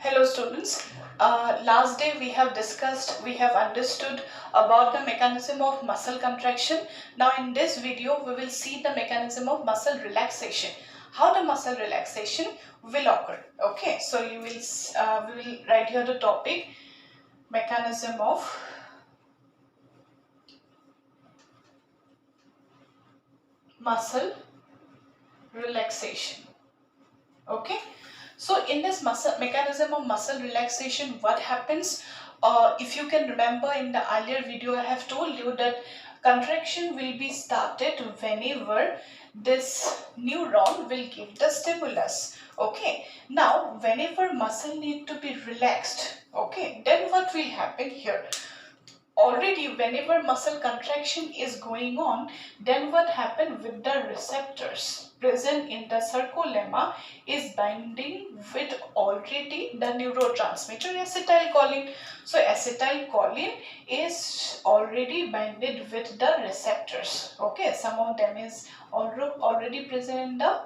Hello students. Last day we have understood about the mechanism of muscle contraction. Now in this video we will see the mechanism of muscle relaxation. How the muscle relaxation will occur. Okay, so we will write here the topic mechanism of muscle relaxation. Okay. So in this mechanism of muscle relaxation, what happens? If you can remember in the earlier video, I have told you that contraction will be started whenever this neuron will give the stimulus. Okay. Now, whenever muscle need to be relaxed, okay, then what will happen here? Already whenever muscle contraction is going on, then what happened with the receptors present in the sarcolemma is binding with already the neurotransmitter acetylcholine. So acetylcholine is already binded with the receptors. Okay, some of them is already present in the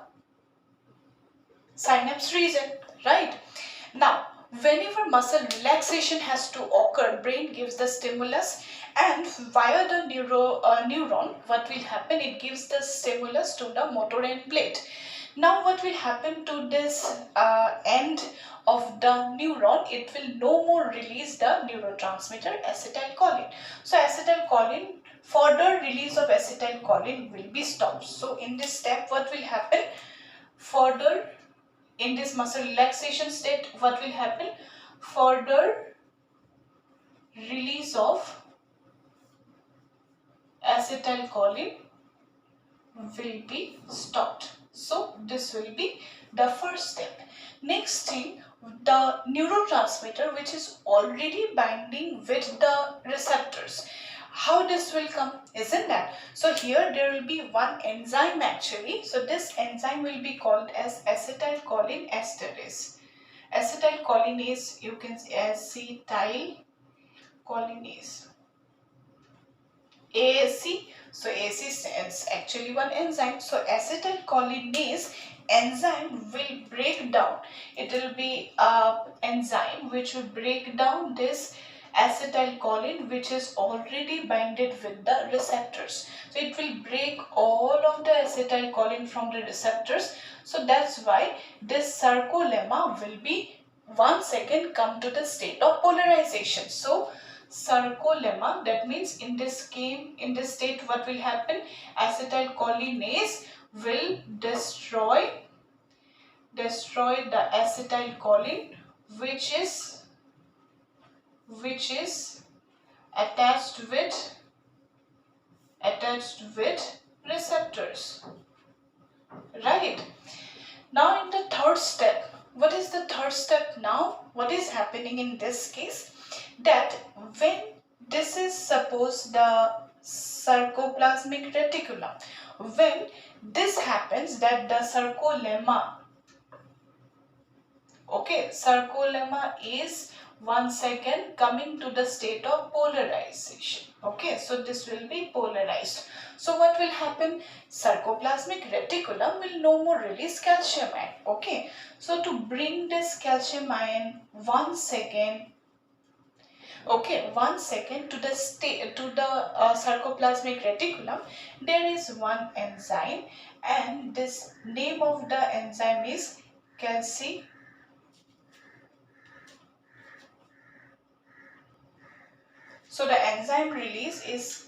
synapse region, right? Now, whenever muscle relaxation has to occur, brain gives the stimulus, and via the neuron, what will happen? It gives the stimulus to the motor end plate. Now, what will happen to this end of the neuron? It will no more release the neurotransmitter acetylcholine. So, acetylcholine, further release of acetylcholine will be stopped. So, in this step, what will happen? Further in this muscle relaxation state, what will happen? Further release of acetylcholine will be stopped. So this will be the first step. Next thing, the neurotransmitter which is already binding with the receptors. How this will come, isn't that? So here there will be one enzyme actually. So this enzyme will be called as acetylcholine esterase. Acetylcholinease, you can say acetylcholinease. AAC. So AAC is actually one enzyme. So acetylcholinease enzyme will break down. It will be an enzyme which will break down this acetylcholine which is already binded with the receptors. So it will break all of the acetylcholine from the receptors. So that's why this sarcolemma will be once again come to the state of polarization. So sarcolemma, that means in this state what will happen? Acetylcholinease will destroy the acetylcholine which is attached with receptors, right? Now in the third step, what is the third step now? What is happening in this case? That when this is suppose the sarcoplasmic reticulum, when this happens, that the sarcolemma, okay, sarcolemma is once again coming to the state of polarization. Okay, so this will be polarized. So what will happen? Sarcoplasmic reticulum will no more release calcium ion. Okay, so to bring this calcium ion once again to the sarcoplasmic reticulum, there is one enzyme, and this name of the enzyme is So the enzyme release is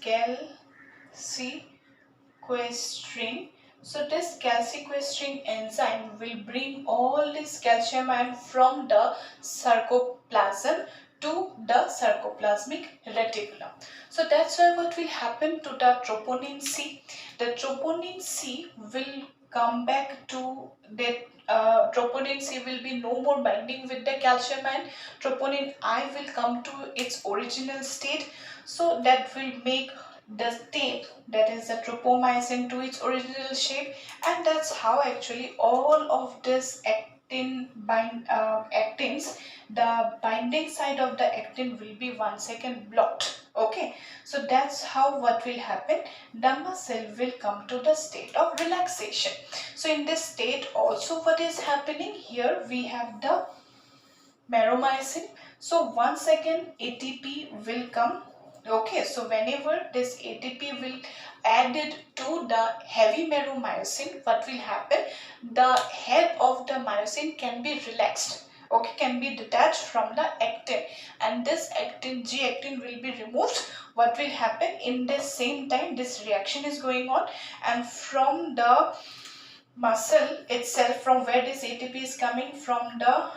calciquestrine. So this calciquestrine enzyme will bring all this calcium ion from the sarcoplasm to the sarcoplasmic reticulum. So that's why what will happen to the troponin C? The troponin C will come back to the troponin C will be no more binding with the calcium ion. Troponin I will come to its original state. So that will make the tape, that is the tropomyosin, to its original shape, and that's how actually all of this actins, the binding side of the actin will be once again blocked. Okay, so that's how what will happen, the muscle will come to the state of relaxation. So in this state also what is happening here, we have the meromycin. So once again ATP will come. Okay, so whenever this ATP will added to the heavy meromycin, what will happen? The head of the myosin can be relaxed. Okay, can be detached from the actin, and this actin, G actin, will be removed. What will happen in the same time? This reaction is going on, and from the muscle itself, from where this ATP is coming, from the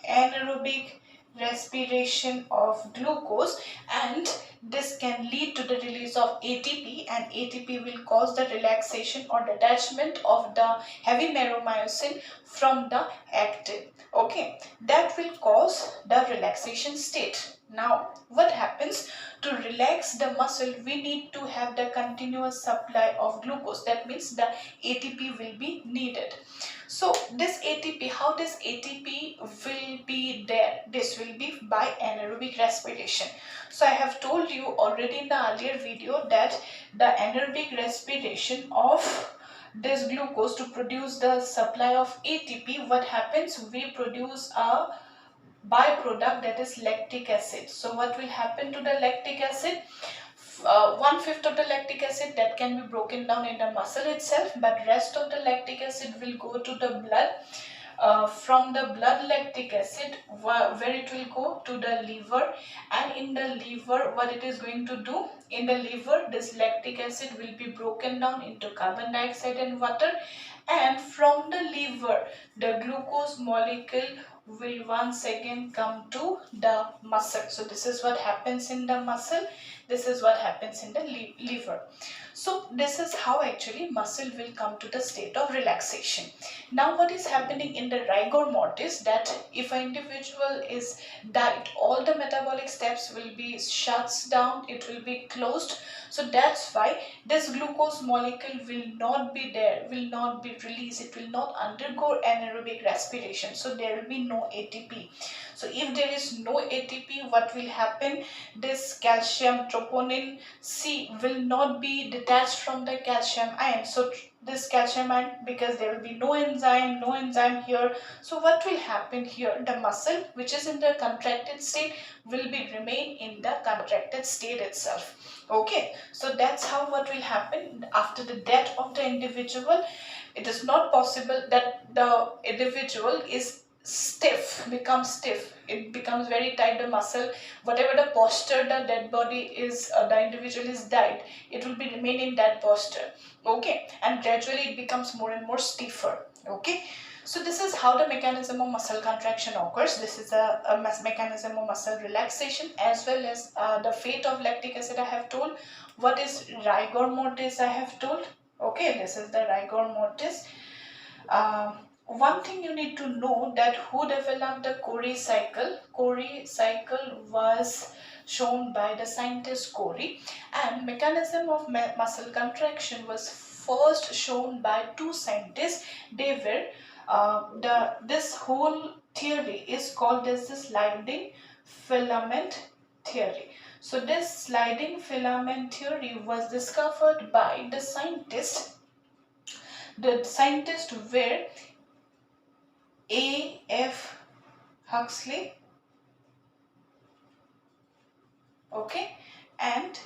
anaerobic respiration of glucose, and this can lead to the release of ATP, and ATP will cause the relaxation or detachment of the heavy meromycin from the actin. Okay, that will cause the relaxation state. Now what happens? To relax the muscle, we need to have the continuous supply of glucose. That means the ATP will be needed. So this ATP, how this ATP will be there? This will be by anaerobic respiration. So I have told you already in the earlier video that the anaerobic respiration of this glucose to produce the supply of ATP, what happens? We produce a byproduct, that is lactic acid. So what will happen to the lactic acid? 1/5 of the lactic acid that can be broken down in the muscle itself, but rest of the lactic acid will go to the blood. From the blood lactic acid, where it will go to the liver, and in the liver what it is going to do? In the liver, this lactic acid will be broken down into carbon dioxide and water, and from the liver the glucose molecule will once again come to the muscle. So this is what happens in the muscle, this is what happens in the liver. So this is how actually muscle will come to the state of relaxation. Now what is happening in the rigor mortis, that if an individual is diet, all the metabolic steps will be shuts down, it will be closed. So that's why this glucose molecule will not be there, will not be released, it will not undergo anaerobic respiration. So there will be no ATP. So if there is no ATP, what will happen? This calcium troponin C will not be detached from the calcium ion. So this calcium ion, because there will be no enzyme here. So what will happen here? The muscle which is in the contracted state will be remain in the contracted state itself. Okay, so that's how what will happen after the death of the individual. It is not possible that the individual is stiff, becomes stiff, it becomes very tight, the muscle, whatever the posture the dead body is, the individual is died, it will be remain in that posture. Okay, and gradually it becomes more and more stiffer. Okay, so this is how the mechanism of muscle contraction occurs. This is a mechanism of muscle relaxation, as well as the fate of lactic acid I have told. What is rigor mortis I have told. Okay, this is the rigor mortis. One thing you need to know, that who developed the Cori cycle. Cori cycle was shown by the scientist Cori, and mechanism of muscle contraction was first shown by two scientists. They were this whole theory is called as the sliding filament theory. So this sliding filament theory was discovered by the scientists. The scientists were A.F. Huxley, okay, and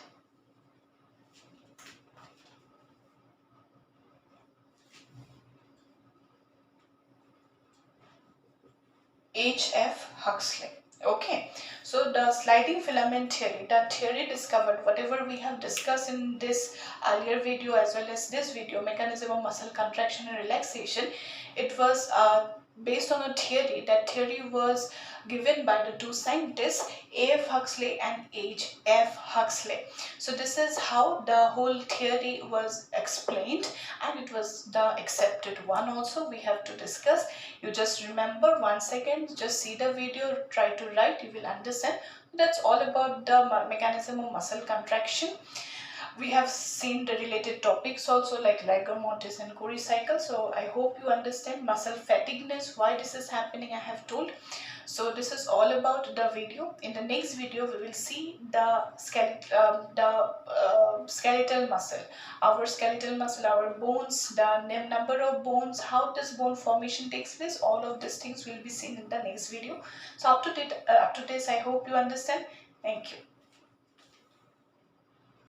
H.F. Huxley. Okay, so the sliding filament theory, the theory discovered whatever we have discussed in this earlier video as well as this video, mechanism of muscle contraction and relaxation. It was based on a theory. That theory was given by the two scientists A.F. Huxley and H.F. Huxley. So this is how the whole theory was explained, and it was the accepted one also we have to discuss. You just remember once again, just see the video, try to write, you will understand. That's all about the mechanism of muscle contraction. We have seen the related topics also like Rigor, mortis and Cori cycle. So I hope you understand muscle fatigueness, why this is happening, I have told. So this is all about the video. In the next video, we will see the skeletal muscle, our bones, the number of bones, how this bone formation takes place. All of these things will be seen in the next video. So up to date, up to this, I hope you understand. Thank you.